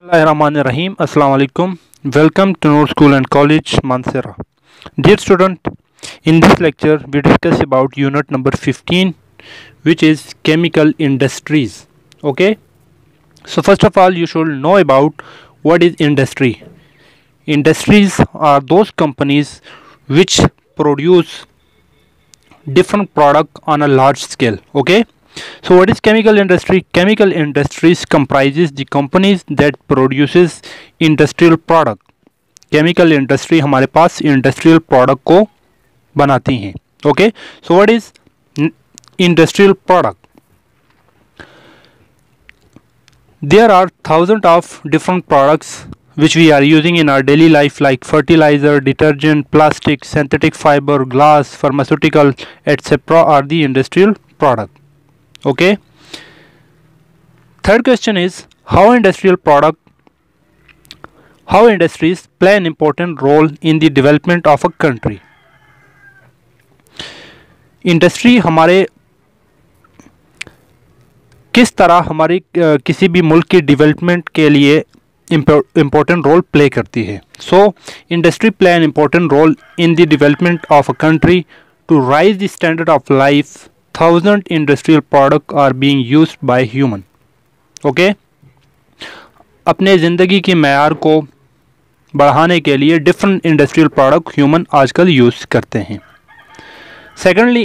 Bismillahirrahmanirrahim. Assalamu alaikum. Welcome to Noor School and College, Mansehra. Dear student, in this lecture we discuss about unit number 15, which is chemical industries. Okay. So first of all, you should know about what is industry. Industries are those companies which produce different product on a large scale. Okay. So what is chemical industry? Chemical industries comprises the companies that produces industrial product. Chemical industry हमारे पास industrial product को बनाती हैं. Okay. So what is industrial product? There are thousands of different products which we are using in our daily life, like fertilizer, detergent, plastic, synthetic fiber, glass, pharmaceutical, etc. are the industrial product. Okay. Third question is how industries play an important role in the development of a country. Industry हमारे किस तरह हमारी किसी भी मुल्क की development के लिए इम्पोर्टेंट रोल प्ले करती है. So industry play an important role in the development of a country to rise the standard of life. 1000 industrial products are being used by human. Okay. अपने ज़िंदगी के मेयार को बढ़ाने के लिए डिफरेंट इंडस्ट्रियल प्रोडक्ट ह्यूमन आजकल यूज़ करते हैं. Secondly,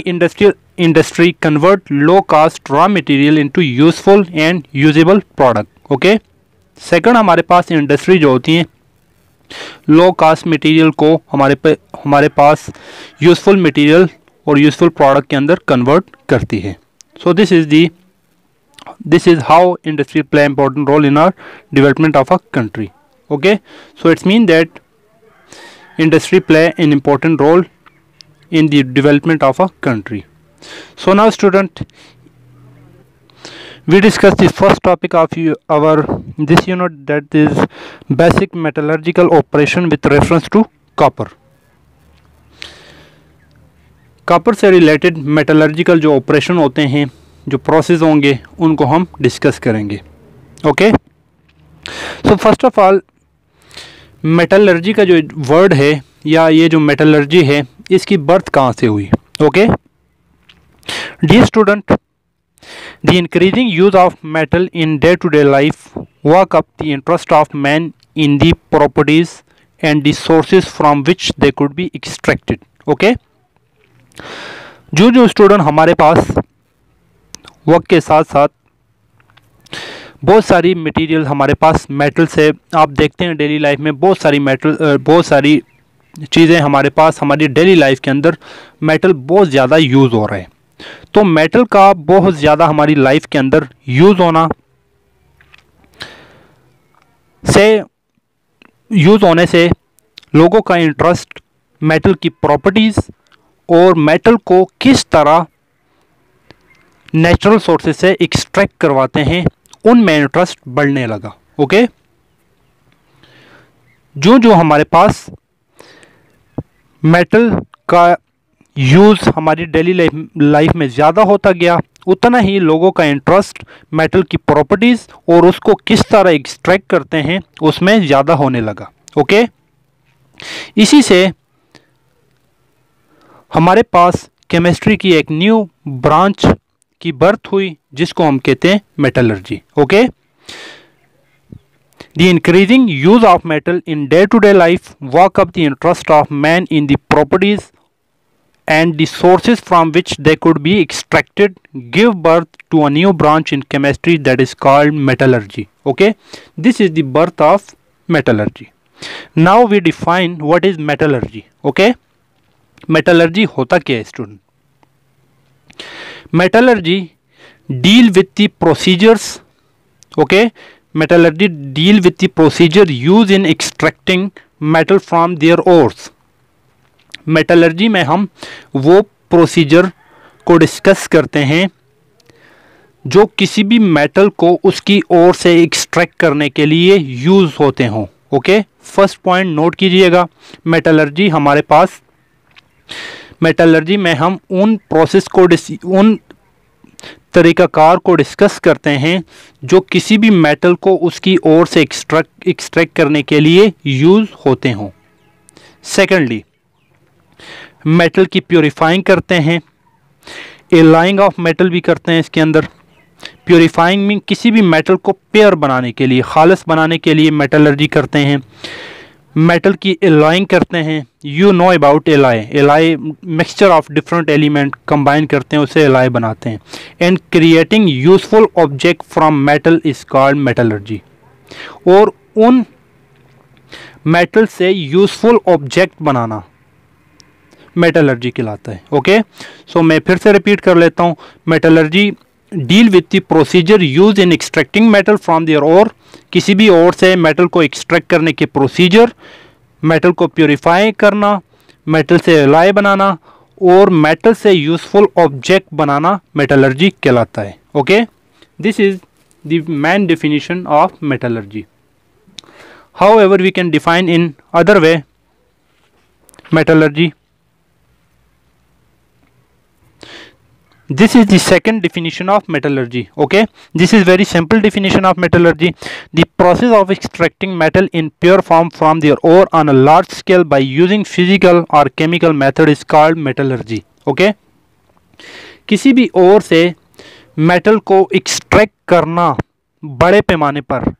industry convert low cost raw material into useful and usable product. Okay. Second, हमारे पास इंडस्ट्री जो होती हैं लो कास्ट मटेरियल को हमारे पास यूजफुल मटेरियल और यूजफुल प्रोडक्ट के अंदर कन्वर्ट करती है. So this is how industry play important role in our development of a country. Okay. So it's mean that industry play an important role in the development of a country. So now student, we discuss the first topic of this unit, that is basic metallurgical operation with reference to copper. Copper से related metallurgical जो operation होते हैं, जो process होंगे, उनको हम discuss करेंगे. Okay. So first of all, metallurgy का जो वर्ड है या ये जो मेटलर्जी है, इसकी बर्थ कहाँ से हुई? Okay. Dear student, the increasing use of metal in day-to-day life woke up the interest of men in the properties and the sources from which they could be extracted. Okay. जो student हमारे पास वक्त के साथ साथ बहुत सारी material हमारे पास मेटल से, आप देखते हैं डेली लाइफ में बहुत सारी चीज़ें हमारे पास हमारी डेली लाइफ के अंदर मेटल बहुत ज़्यादा यूज़ हो रहा है. तो मेटल का बहुत ज़्यादा हमारी लाइफ के अंदर यूज़ होने से लोगों का इंटरेस्ट मेटल की प्रॉपर्टीज़ और मेटल को किस तरह नेचुरल सोर्सेज से एक्सट्रैक्ट करवाते हैं, उनमें इंटरेस्ट बढ़ने लगा. ओके. जो हमारे पास मेटल का यूज़ हमारी डेली लाइफ में ज़्यादा होता गया, उतना ही लोगों का इंटरेस्ट मेटल की प्रॉपर्टीज़ और उसको किस तरह एक्सट्रैक्ट करते हैं उसमें ज़्यादा होने लगा. ओके. इसी से हमारे पास केमिस्ट्री की एक न्यू ब्रांच की बर्थ हुई, जिसको हम कहते हैं metallurgy. Okay. The increasing use of metal in day to day life woke up the interest of man in the properties and the sources from which they could be extracted give birth to a new branch in chemistry that is called metallurgy. Okay. This is the birth of metallurgy. Now we define what is metallurgy. Okay. Metallurgy होता क्या है student? Metallurgy deal with the procedures. Okay. Metallurgy deal with the procedure used in extracting metal from their ores. Metallurgy में हम वो procedure को discuss करते हैं जो किसी भी मेटल को उसकी ओर से एक्सट्रैक्ट करने के लिए यूज़ होते हों. ओके. फर्स्ट पॉइंट नोट कीजिएगा. मेटलर्जी में हम उन तरीक़ाकार को डिस्कस करते हैं जो किसी भी मेटल को उसकी ओर से एक्सट्रैक्ट करने के लिए यूज़ होते हों। सेकेंडली, मेटल की प्योरीफाइंग करते हैं, एलाइंग ऑफ मेटल भी करते हैं इसके अंदर। प्योरीफाइंग में किसी भी मेटल को प्योर बनाने के लिए, खालिस बनाने के लिए मेटलर्जी करते हैं। मेटल की एलाइंग करते हैं, you know about ally. Ally mixture of different element combine करते हैं, उसे एलाई बनाते हैं। And creating useful object from metal is called metallurgy. और उन मेटल से यूजफुल ऑब्जेक्ट बनाना मेटलर्जी कहलाता है। ओके, सो मैं फिर से रिपीट कर लेता हूँ। Metallurgy deal with the procedure use in extracting metal from their ore. किसी भी ओर से मेटल को एक्सट्रैक्ट करने के प्रोसीजर, मेटल को प्योरीफाई करना, मेटल से एलॉय बनाना और मेटल से यूजफुल ऑब्जेक्ट बनाना मेटलर्जी कहलाता है। Okay, this is the main definition of metallurgy. However we can define in other way metallurgy. This is the second definition of metallurgy. Okay, this is very simple definition of metallurgy: the process of extracting metal in pure form from their ore on a large scale by using physical or chemical method is called metallurgy. Okay, किसी भी ore से metal को extract करना बड़े पैमाने पर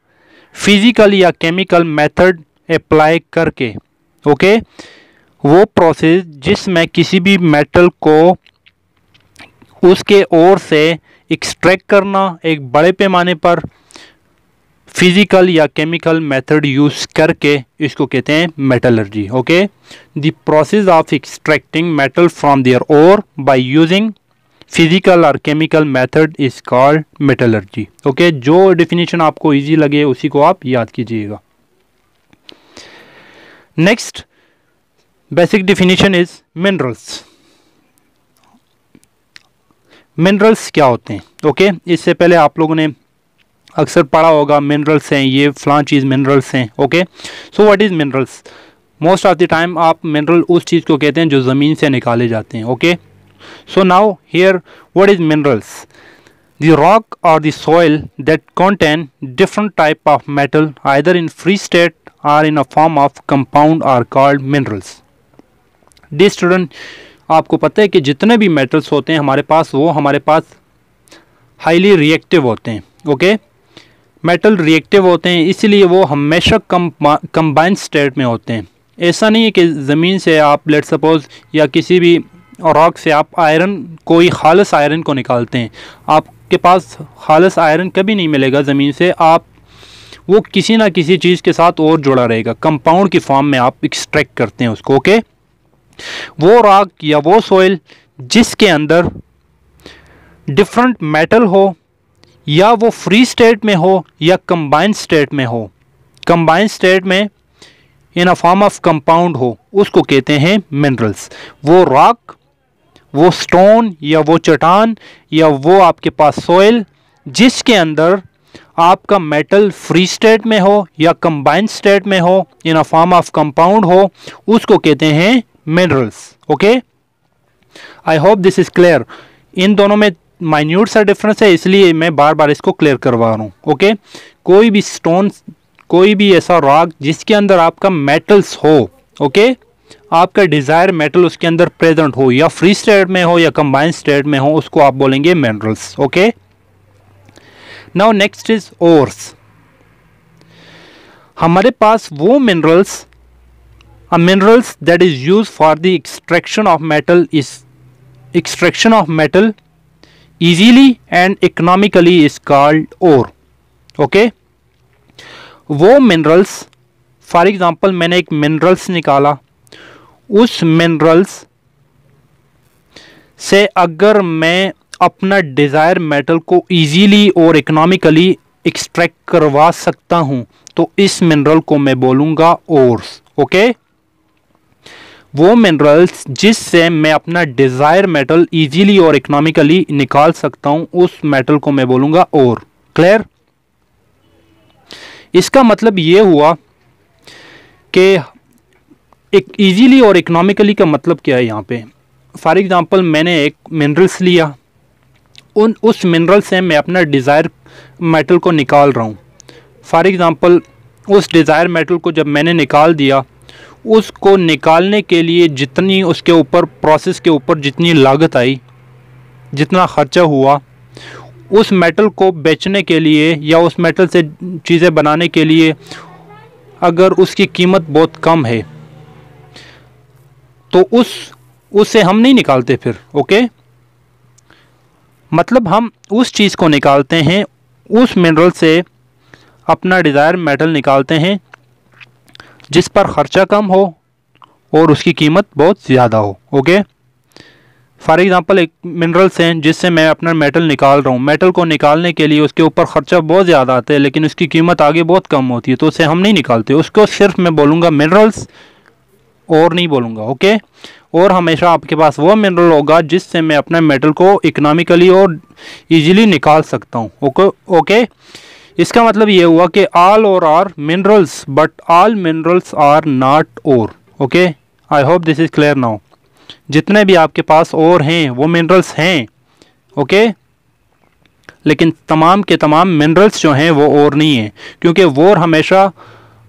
physical या chemical method apply करके, ओके, वो प्रोसेस जिसमें किसी भी मेटल को उसके ओर से एक्सट्रैक्ट करना एक बड़े पैमाने पर फिजिकल या केमिकल मेथड यूज करके, इसको कहते हैं metallurgy. Okay, the process of extracting metal from their ore by using physical और chemical method is called metallurgy. Okay, जो डेफिनेशन आपको इजी लगे उसी को आप याद कीजिएगा. Next basic definition is minerals. Minerals क्या होते हैं? ओके, इससे पहले आप लोगों ने अक्सर पढ़ा होगा मिनरल्स हैं, ये फलां चीज़ मिनरल्स हैं. Okay, so what is minerals? Most of the time आप मिनरल उस चीज़ को कहते हैं जो ज़मीन से निकाले जाते हैं. Okay, so now here what is minerals? The rock or the soil that contain different type of metal either in free state or in a form of compound are called minerals. Dear student, आपको पता है कि जितने भी metals होते हैं हमारे पास, वो हमारे पास हाईली रिएक्टिव होते हैं. ओके, मेटल रिएक्टिव होते हैं, इसलिए वो हमेशा कंबाइंड स्टेट में होते हैं. ऐसा नहीं है कि ज़मीन से आप लेट सपोज या किसी भी रॉक से आप आयरन, कोई खालिस आयरन को निकालते हैं, आपके पास खालिस आयरन कभी नहीं मिलेगा ज़मीन से. आप वो किसी ना किसी चीज़ के साथ और जुड़ा रहेगा, कंपाउंड की फॉर्म में आप एक्सट्रैक्ट करते हैं उसको. ओके, वो रॉक या वो सॉइल जिसके अंदर डिफरेंट मेटल हो, या वो फ्री स्टेट में हो या कंबाइंड स्टेट में हो, कंबाइंड स्टेट में इन अ फॉर्म ऑफ कंपाउंड हो, उसको कहते हैं मिनरल्स. वो रॉक, वो स्टोन या वो चट्टान या वो आपके पास सॉइल जिसके अंदर आपका मेटल फ्री स्टेट में हो या कंबाइंड स्टेट में हो, in a form of compound हो, उसको कहते हैं minerals. Okay, I hope this is clear. इन दोनों में माइन्यूट सा डिफरेंस है, इसलिए मैं बार बार इसको क्लियर करवा रहा हूँ. ओके, कोई भी स्टोन, कोई भी ऐसा रॉक जिसके अंदर आपका मेटल्स हो, ओके, आपका डिज़ायर मेटल उसके अंदर प्रेजेंट हो, या फ्री स्टेट में हो या कंबाइंड स्टेट में हो, उसको आप बोलेंगे minerals. Okay, now next is ores. हमारे पास वो minerals, minerals that is use for the extraction of metal is extraction of metal easily and economically is called ore. Okay, वो मिनरल्स, फॉर एग्जांपल मैंने एक मिनरल्स निकाला, उस minerals से अगर मैं अपना डिज़ायर मेटल को इजीली और इकोनॉमिकली एक्सट्रैक्ट करवा सकता हूं, तो इस मिनरल को मैं बोलूँगा ओर्स. ओके, वो मिनरल्स जिससे मैं अपना डिज़ायर मेटल इजीली और इकोनॉमिकली निकाल सकता हूं, उस मेटल को मैं बोलूँगा ओर. क्लियर? इसका मतलब ये हुआ कि एक इजीली और इकोनॉमिकली का मतलब क्या है यहाँ पे. फॉर एग्जांपल मैंने एक मिनरल्स लिया, उस मिनरल से मैं अपना डिज़ायर मेटल को निकाल रहा हूँ। फॉर एग्ज़ाम्पल उस डिज़ायर मेटल को जब मैंने निकाल दिया, उसको निकालने के लिए जितनी उसके ऊपर प्रोसेस के ऊपर जितनी लागत आई, जितना ख़र्चा हुआ, उस मेटल को बेचने के लिए या उस मेटल से चीज़ें बनाने के लिए अगर उसकी कीमत बहुत कम है तो उससे हम नहीं निकालते फिर। ओके, मतलब हम उस चीज़ को निकालते हैं, उस मिनरल से अपना डिज़ायर मेटल निकालते हैं जिस पर ख़र्चा कम हो और उसकी कीमत बहुत ज़्यादा हो। ओके, फॉर एग्ज़ाम्पल एक मिनरल से जिससे मैं अपना मेटल निकाल रहा हूँ, मेटल को निकालने के लिए उसके ऊपर ख़र्चा बहुत ज़्यादा आता है लेकिन उसकी कीमत आगे बहुत कम होती है, तो उसे हम नहीं निकालते। उसको सिर्फ मैं बोलूँगा मिनरल्स और नहीं बोलूँगा। ओके, और हमेशा आपके पास वो मिनरल होगा जिससे मैं अपना मेटल को इकोनॉमिकली और ईजीली निकाल सकता हूँ। ओके, इसका मतलब ये हुआ कि all ore are minerals but all minerals are not ore. Okay, I hope this is clear now. जितने भी आपके पास और हैं वो मिनरल्स हैं। ओके, लेकिन तमाम के तमाम मिनरल्स जो हैं वो और नहीं हैं, क्योंकि वो हमेशा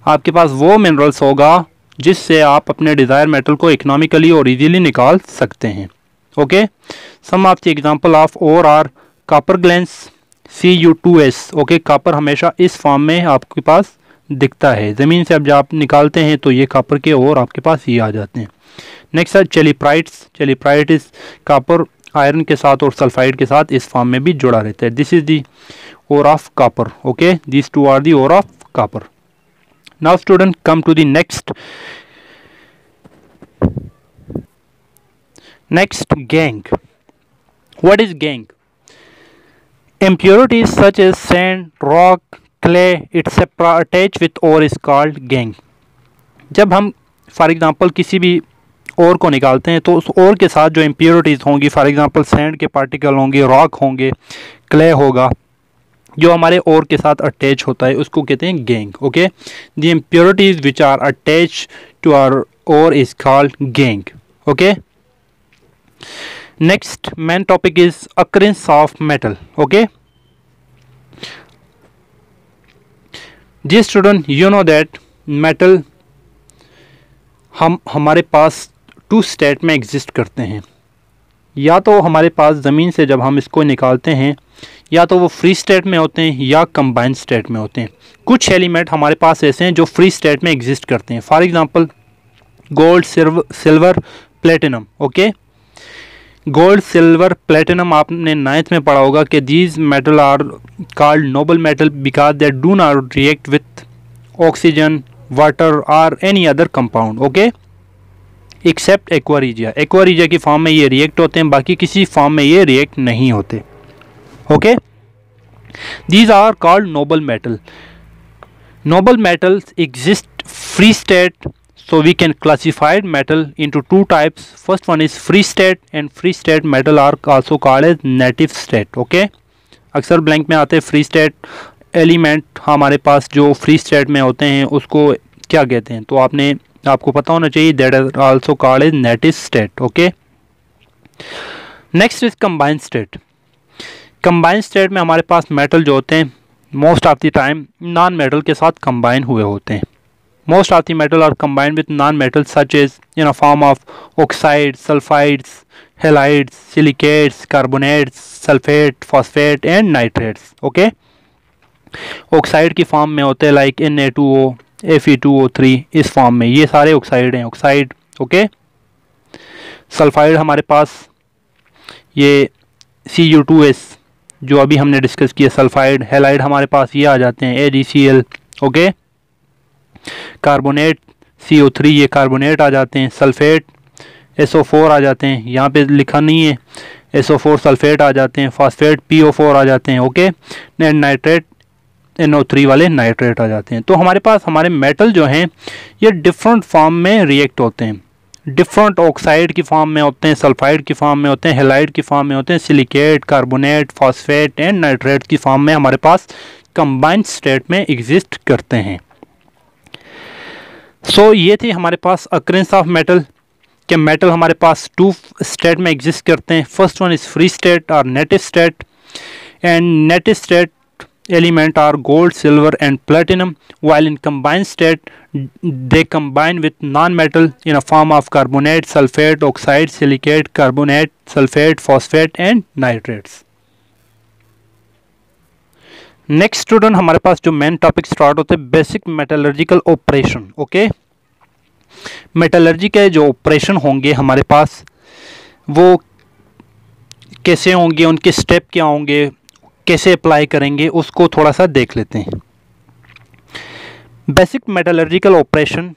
आपके पास वो मिनरल्स होगा जिससे आप अपने डिज़ायर मेटल को इकोनॉमिकली और इजीली निकाल सकते हैं। Okay, some of the example of ore are copper glance Cu2s। Okay, copper हमेशा इस फॉर्म में आपके पास दिखता है, ज़मीन से अब जब आप निकालते हैं तो ये कॉपर के और आपके पास ये आ जाते हैं। नेक्स्ट है चेलिप्राइट्स। चेलिप्राइट इस कॉपर आयरन के साथ और सल्फाइड के साथ इस फॉर्म में भी जुड़ा रहता है। This is the ore of copper. Okay, this two are the ore of copper. Now student come to the next gangue. What is gangue? Impurities such as sand, rock, clay, etc. attached with ore is called gangue. जब हम for example किसी भी ओर को निकालते हैं तो उस ओर के साथ जो इम्प्योरिटीज़ होंगी, फॉर एग्जांपल सैंड के पार्टिकल होंगे, रॉक होंगे, क्ले होगा, जो हमारे ओर के साथ अटैच होता है उसको कहते हैं gangue. Okay, the impurities which are attach to our ore is called gangue. Okay, next main topic is occurrence of metal. Okay, dear student, you know that metal हमारे पास टू स्टेट में exist करते हैं। या तो हमारे पास ज़मीन से जब हम इसको निकालते हैं या तो वो फ्री स्टेट में होते हैं या कंबाइंड स्टेट में होते हैं। कुछ एलिमेंट हमारे पास ऐसे हैं जो फ्री स्टेट में एग्जिस्ट करते हैं, for example gold, silver, platinum. Okay, gold, silver, platinum आपने 9th में पढ़ा होगा कि these metal are called noble metal because they do not react with oxygen, water और any other compound. Okay, except aqua regia. Aqua regia की form में ये react होते हैं, बाकी किसी फॉर्म में ये रिएक्ट नहीं होते। Okay, these are called noble metal. Noble metals exist free state, so we can classify metal into two types. First one is free state and free state metal are also called as native state. Okay, अक्सर blank में आते हैं free state element. हमारे पास जो free state में होते हैं उसको क्या कहते हैं, तो आपको पता होना चाहिए, that is also called as native state. Okay, next is combined state. Combined state में हमारे पास मेटल जो होते हैं most of the time non metal के साथ कंबाइन हुए होते हैं। Most of the metal are combined with non-metals such as in a form of oxides, sulfides, halides, silicates, carbonates, sulfate, phosphate and nitrates. Okay, oxide की form में होते हैं like Na2O, Fe2O3, इस फॉर्म में ये सारे ऑक्साइड हैं, oxide. Okay, sulphide हमारे पास ये Cu2s जो अभी हमने डिस्कस किया, सल्फाइड। हेलाइड हमारे पास ये आ जाते हैं AgCl। ओके, कार्बोनेट CO3 ये कार्बोनेट आ जाते हैं, सल्फेट SO4 आ जाते हैं, यहाँ पे लिखा नहीं है, SO4 सल्फेट आ जाते हैं, फॉस्फेट PO4 आ जाते हैं। ओके, नाइट्रेट NO3 वाले नाइट्रेट आ जाते हैं। तो हमारे पास हमारे मेटल जो हैं ये डिफरेंट फॉर्म में रिएक्ट होते हैं, डिफरेंट ऑक्साइड की फॉर्म में होते हैं, सल्फाइड की फॉर्म में होते हैं, हेलाइड की फॉर्म में होते हैं, silicate, carbonate, phosphate and nitrate की फॉर्म में हमारे पास कंबाइंड स्टेट में एग्जिस्ट करते हैं। सो ये थी हमारे पास अक्रेंस ऑफ मेटल कि मेटल हमारे पास टू स्टेट में एग्जिस्ट करते हैं। First one is free state और native state and net state element are gold, silver and platinum, while in combined state they combine with non-metal in a form of carbonate, sulfate, oxide, silicate, carbonate, sulfate, phosphate and nitrates. Next student हमारे पास जो main topic start होते हैं basic metallurgical operation. Okay, metallurgy के जो operation होंगे हमारे पास वो कैसे होंगे, उनके स्टेप क्या होंगे, कैसे अप्लाई करेंगे, उसको थोड़ा सा देख लेते हैं. Basic metallurgical operation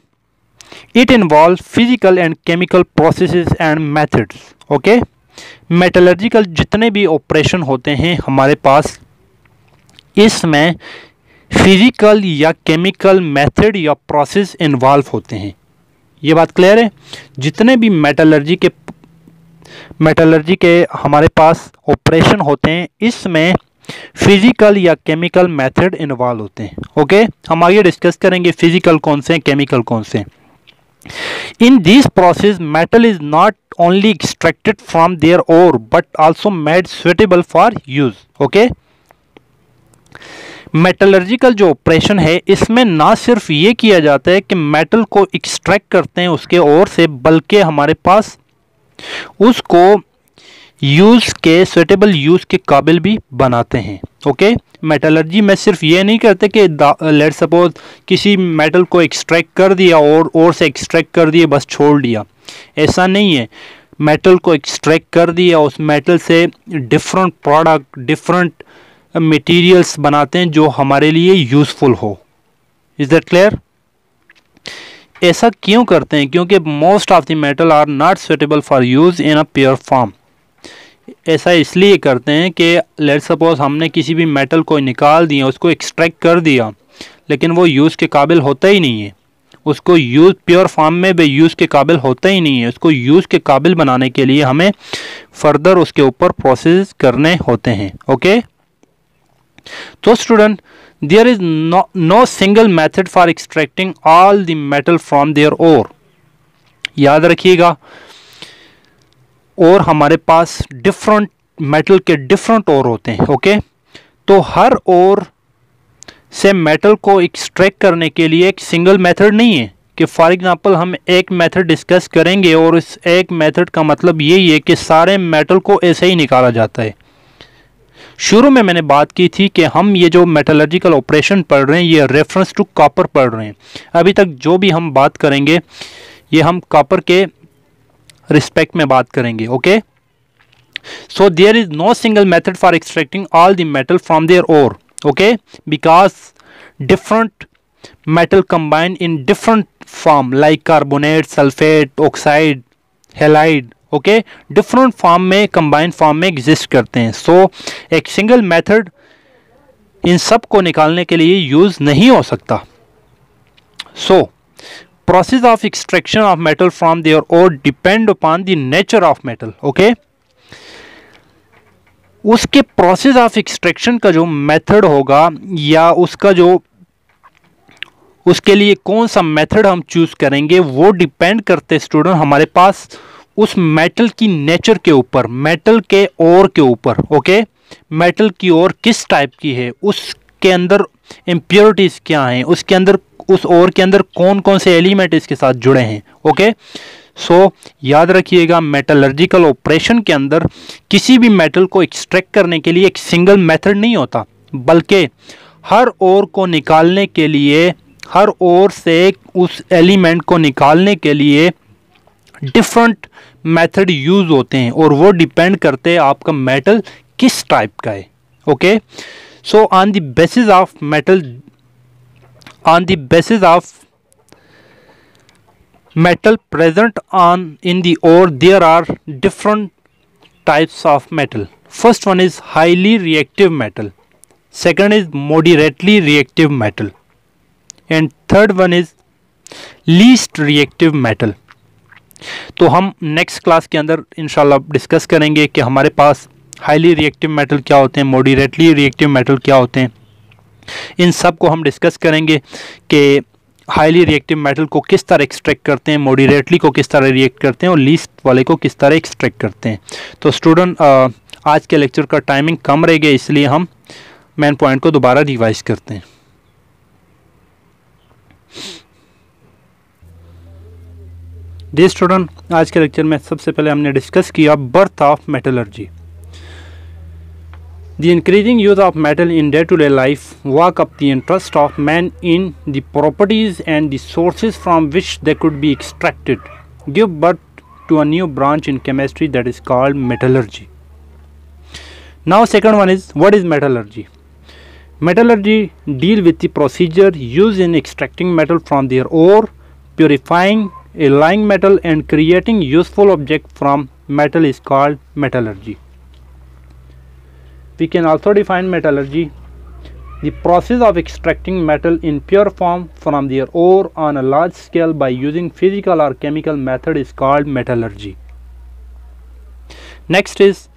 it involve physical and chemical processes and methods. Okay, metallurgical जितने भी ऑपरेशन होते हैं हमारे पास इसमें फिजिकल या केमिकल मेथड या प्रोसेस इन्वॉल्व होते हैं. ये बात क्लियर है. जितने भी मेटलर्जी के हमारे पास ऑपरेशन होते हैं इसमें फिजिकल या केमिकल मेथड इन्वॉल्व होते हैं. ओके, हम आगे डिस्कस करेंगे फिजिकल कौन से हैं, केमिकल कौन से हैं. In this process metal is not only extracted from their ore but also made suitable for use. Okay, metallurgical जो ऑपरेशन है इसमें ना सिर्फ ये किया जाता है कि मेटल को एक्सट्रैक्ट करते हैं उसके ओर से, बल्कि हमारे पास उसको यूज़ के सुटेबल यूज़ के काबिल भी बनाते हैं. ओके, मेटलर्जी में सिर्फ ये नहीं करते कि लेट सपोज किसी मेटल को एक्सट्रैक्ट कर दिया और से एक्सट्रैक्ट कर दिए बस छोड़ दिया, ऐसा नहीं है. मेटल को एक्सट्रैक्ट कर दिया, उस मेटल से डिफरेंट प्रोडक्ट, डिफरेंट मटेरियल्स बनाते हैं जो हमारे लिए यूज़फुल हो. Is that clear? ऐसा क्यों करते हैं? क्योंकि most of the metal are not suitable for use in a pure form. ऐसा इसलिए करते हैं कि लेट सपोज हमने किसी भी मेटल को निकाल दिया, उसको एक्सट्रैक्ट कर दिया, लेकिन वो यूज़ के काबिल होता ही नहीं है. उसको यूज़ प्योर फॉर्म में भी यूज़ के काबिल होता ही नहीं है. उसको यूज़ के काबिल बनाने के लिए हमें फर्दर उसके ऊपर प्रोसेस करने होते हैं. ओके, तो student there is no single method for extracting all the metal from their ore. याद रखिएगा, और हमारे पास डिफरेंट मेटल के डिफरेंट ओर होते हैं. ओके, तो हर ओर से मेटल को एक्सट्रैक्ट करने के लिए एक सिंगल मेथड नहीं है कि फॉर एग्जांपल हम एक मेथड डिस्कस करेंगे और इस एक मेथड का मतलब यही है कि सारे मेटल को ऐसे ही निकाला जाता है. शुरू में मैंने बात की थी कि हम ये जो मेटलर्जिकल ऑपरेशन पढ़ रहे हैं ये रेफरेंस टू कॉपर पढ़ रहे हैं. अभी तक जो भी हम बात करेंगे ये हम कॉपर के रिस्पेक्ट में बात करेंगे. Okay, so there is no single method for extracting all the metal from their ore. Okay, because different metal combine in different form like carbonate, sulphate, oxide, halide. Okay, different form में, combined form में exist करते हैं. सो एक single method in सब को निकालने के लिए यूज नहीं हो सकता. सो process of extraction of metal from their ore depend upon the nature of metal. Okay, उसके प्रोसेस ऑफ एक्सट्रैक्शन का जो मेथड होगा या उसका जो उसके लिए कौन सा मेथड हम चूज करेंगे वो डिपेंड करते स्टूडेंट हमारे पास उस मेटल की नेचर के ऊपर, मेटल के ओर के ऊपर. ओके, मेटल की ओर किस टाइप की है, उसके अंदर इम्प्योरिटीज क्या हैं, उसके अंदर उस ओर के अंदर कौन कौन से एलिमेंट इसके साथ जुड़े हैं. ओके, सो याद रखिएगा मेटलर्जिकल ऑपरेशन के अंदर किसी भी मेटल को एक्सट्रैक्ट करने के लिए एक सिंगल मेथड नहीं होता, बल्कि हर ओर को निकालने के लिए, हर ओर से उस एलिमेंट को निकालने के लिए डिफरेंट मेथड यूज होते हैं और वो डिपेंड करते हैं आपका मेटल किस टाइप का है. Okay, so on the basis of metal, on the basis of metal present in the ore, there are different types of metal. First one is highly reactive metal, second is moderately reactive metal, and third one is least reactive metal. तो हम next class के अंदर इंशाल्लाह discuss करेंगे कि हमारे पास highly reactive metal क्या होते हैं, मॉडरेटली रिएक्टिव मेटल क्या होते हैं. इन सब को हम डिस्कस करेंगे कि हाईली रिएक्टिव मेटल को किस तरह एक्सट्रैक्ट करते हैं, मॉडरेटली को किस तरह रिएक्ट करते हैं और लीस्ट वाले को किस तरह एक्सट्रैक्ट करते हैं. तो स्टूडेंट आज के लेक्चर का टाइमिंग कम रह गया, इसलिए हम मेन पॉइंट को दोबारा रिवाइज करते हैं। जी स्टूडेंट, आज के लेक्चर में सबसे पहले हमने डिस्कस किया birth of metallurgy. The increasing use of metal in day-to-day life woke up the interest of man in the properties and the sources from which they could be extracted, give birth to a new branch in chemistry that is called metallurgy. Now second one is, what is metallurgy? Metallurgy deal with the procedure used in extracting metal from their ore, purifying a lying metal and creating useful object from metal is called metallurgy. We can also define metallurgy, the process of extracting metal in pure form from their ore on a large scale by using physical or chemical method is called metallurgy. Next is,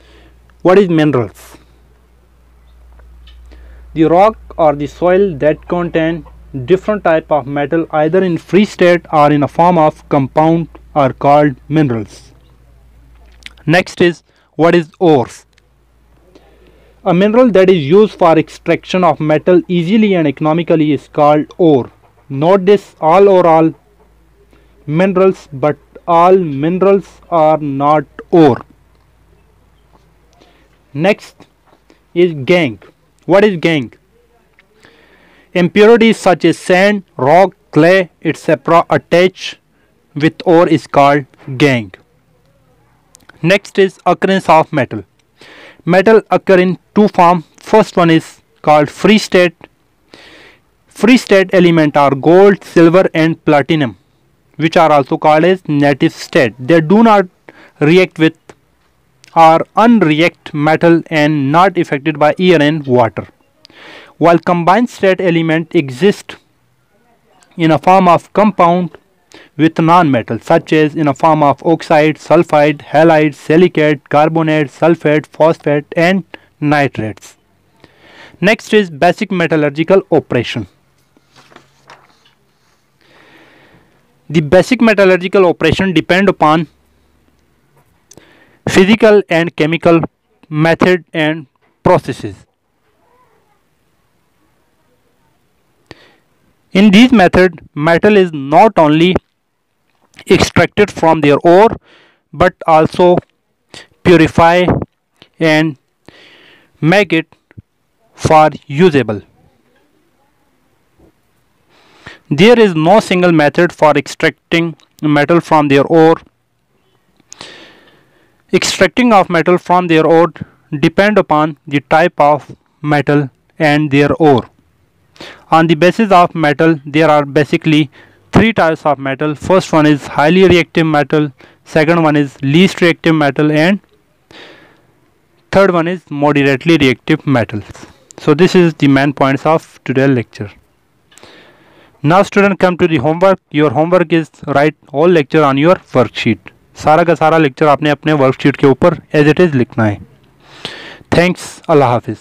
what is minerals? The rock or the soil that contain different type of metal either in free state or in a form of compound are called minerals. Next is, what is ores? A mineral that is used for extraction of metal easily and economically is called ore. Note this, all or all minerals, but all minerals are not ore. Next is gangue. What is gangue? Impurities such as sand, rock, clay, etc. attached with ore is called gangue. Next is occurrence of metal. Metal occur in two forms. First one is called free state. Free state element are gold, silver and platinum, which are also called as native state. They do not react with or unreact metal and not affected by air and water. While combined state element exist in a form of compound with non-metal, such as in a form of oxide, sulfide, halide, silicate, carbonate, sulfate, phosphate and nitrates. Next is basic metallurgical operation. The basic metallurgical operation depend upon physical and chemical method and processes. In these methods, metal is not only extracted from their ore but also purify and make it for usable. There is no single method for extracting metal from their ore. Extracting of metal from their ore depend upon the type of metal and their ore. On the basis of metal, there are basically three types of metal. First one is highly reactive metal, second one is least reactive metal and third one is moderately reactive metals. So this is the main points of today's lecture. Now student, come to the homework. Your homework is write all lecture on your worksheet. सारा का सारा lecture आपने अपने worksheet के ऊपर as it is लिखना है। Thanks, अल्लाह हाफिज़।